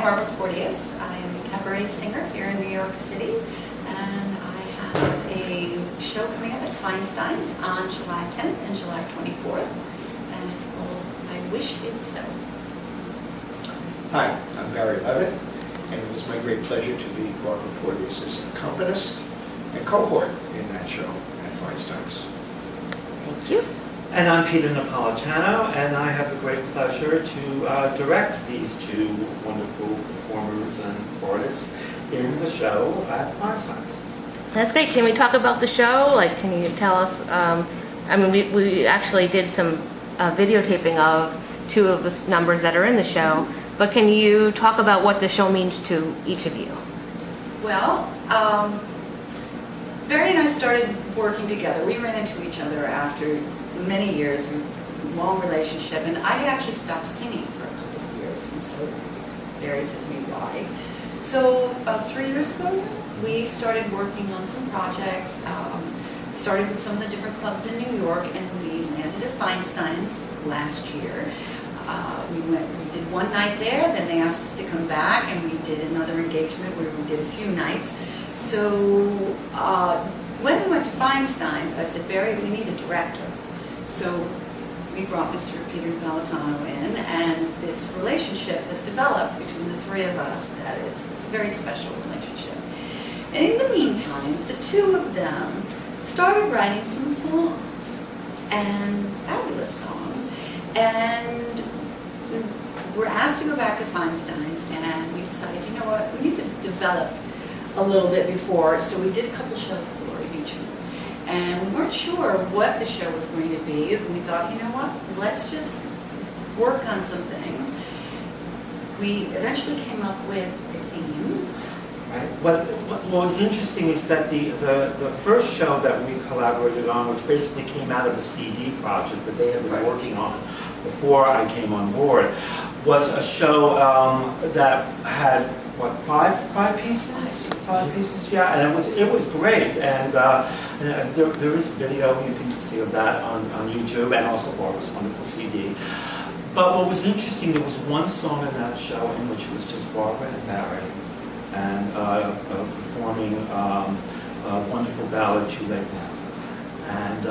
Barbara Porteus. I am a cabaret singer here in New York City, and I have a show coming up at Feinstein's on July 10th and July 24th, and it's called I Wish It's So. Hi, I'm Barry Levitt, and it is my great pleasure to be Barbara Porteus' accompanist and cohort in that show at Feinstein's. Thank you. And I'm Peter Napolitano, and I have the great pleasure to direct these two wonderful performers and artists in the show at Feinstein's. That's great. Can we talk about the show? Like, can you tell us? I mean, we actually did some videotaping of two of the numbers that are in the show, but can you talk about what the show means to each of you? Well, Barry and I started working together. We ran into each other after many years, long relationship, and I had actually stopped singing for a couple of years, and so Barry said to me, why? So about 3 years ago, we started working on some projects, started with some of the different clubs in New York, and we landed at Feinstein's last year. We did one night there, then they asked us to come back, and we did another engagement where we did a few nights. So when we went to Feinstein's, I said, Barry, we need a director. So we brought Mr. Peter Napolitano in, and this relationship has developed between the three of us. It's a very special relationship. And in the meantime, the two of them started writing some songs, and fabulous songs, and we were asked to go back to Feinstein's, and we decided, you know what, we need to develop a little bit before, so we did a couple shows at the Glory Beach. And we weren't sure what the show was going to be. We thought, you know what, let's just work on some things. We eventually came up with a theme. Right. What was interesting is that the first show that we collaborated on, which basically came out of a CD project that they had been working on before I came on board, was a show that had what, five pieces? Five pieces, yeah, and it was great, and there is video you can see of that on YouTube, and also Barbara's wonderful CD. But what was interesting, there was one song in that show in which it was just Barbara and Barry, and performing a wonderful ballad, Too Late Now. And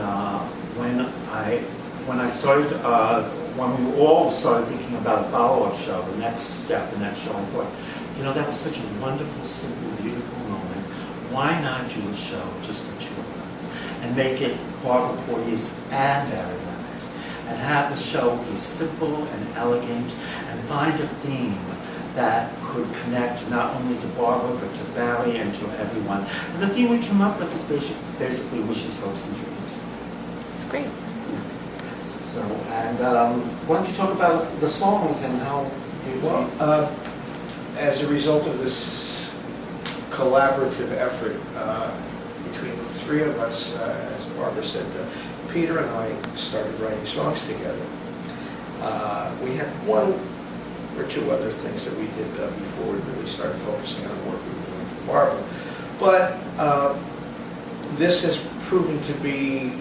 when we all started thinking about a follow-up show, the next show, I thought, you know, that was such a wonderful, simple, beautiful moment. Why not do a show, just the two of them, and make it Barbara Porteus and Barry Levitt, and have the show be simple and elegant, and find a theme that could connect not only to Barbara, but to Barry and to everyone. And the theme we came up with is basically wishes, hopes, and dreams. It's great. So, and why don't you talk about the songs and how you... As a result of this collaborative effort between the three of us, as Barbara said, Peter and I started writing songs together. We had one or two other things that we did before we really started focusing on work we were doing for Barbara. But this has proven to be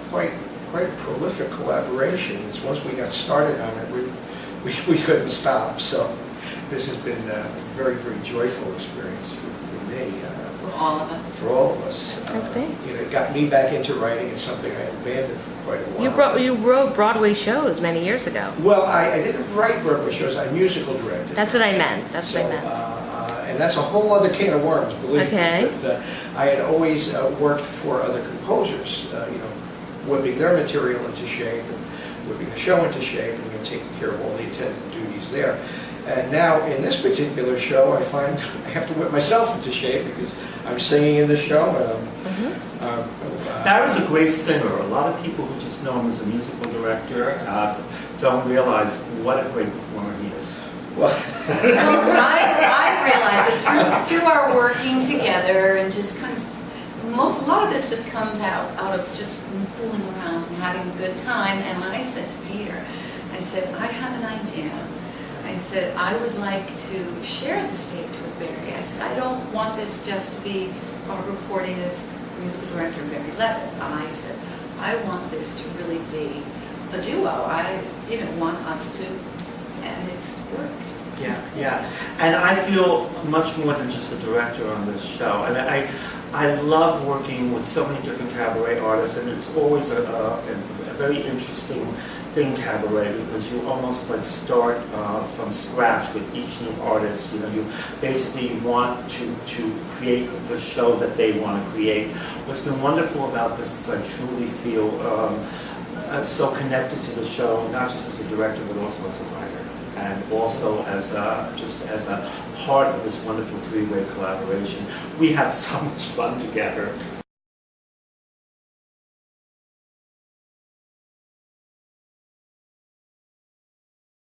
quite a prolific collaboration. It's once we got started on it, we couldn't stop. So this has been a very, very joyful experience for me. For all of us. For all of us. That's great. You know, it got me back into writing. It's something I had abandoned for quite a while. You wrote Broadway shows many years ago. Well, I didn't write Broadway shows. I musical directed. That's what I meant. That's what I meant. And that's a whole other can of worms, believe Okay. me. But I had always worked for other composers, you know, whipping their material into shape and whipping the show into shape and taking care of all the attendant duties there. And now in this particular show, I find I have to whip myself into shape because I'm singing in the show. Barry's a great singer. A lot of people who just know him as a musical director don't realize what a great performer he is. Well, I realize it through our working together and just kind of, a lot of this just comes out of just fooling around and having a good time. And I said to Peter, I said, I have an idea. I said, I would like to share the stage with Barry. I said, I don't want this just to be Barbara Porteus, musical director, Barry Levitt. I said, I want this to really be a duo. I want us to, and it's worked. Yeah. Yeah, and I feel much more than just a director on this show. I mean, I love working with so many different cabaret artists, and it's always a very interesting thing, cabaret, because you almost like start from scratch with each new artist. You know, you basically want to create the show that they want to create. What's been wonderful about this is I truly feel so connected to the show, not just as a director, but also as a writer, and also as just as a part of this wonderful three-way collaboration. We have so much fun together.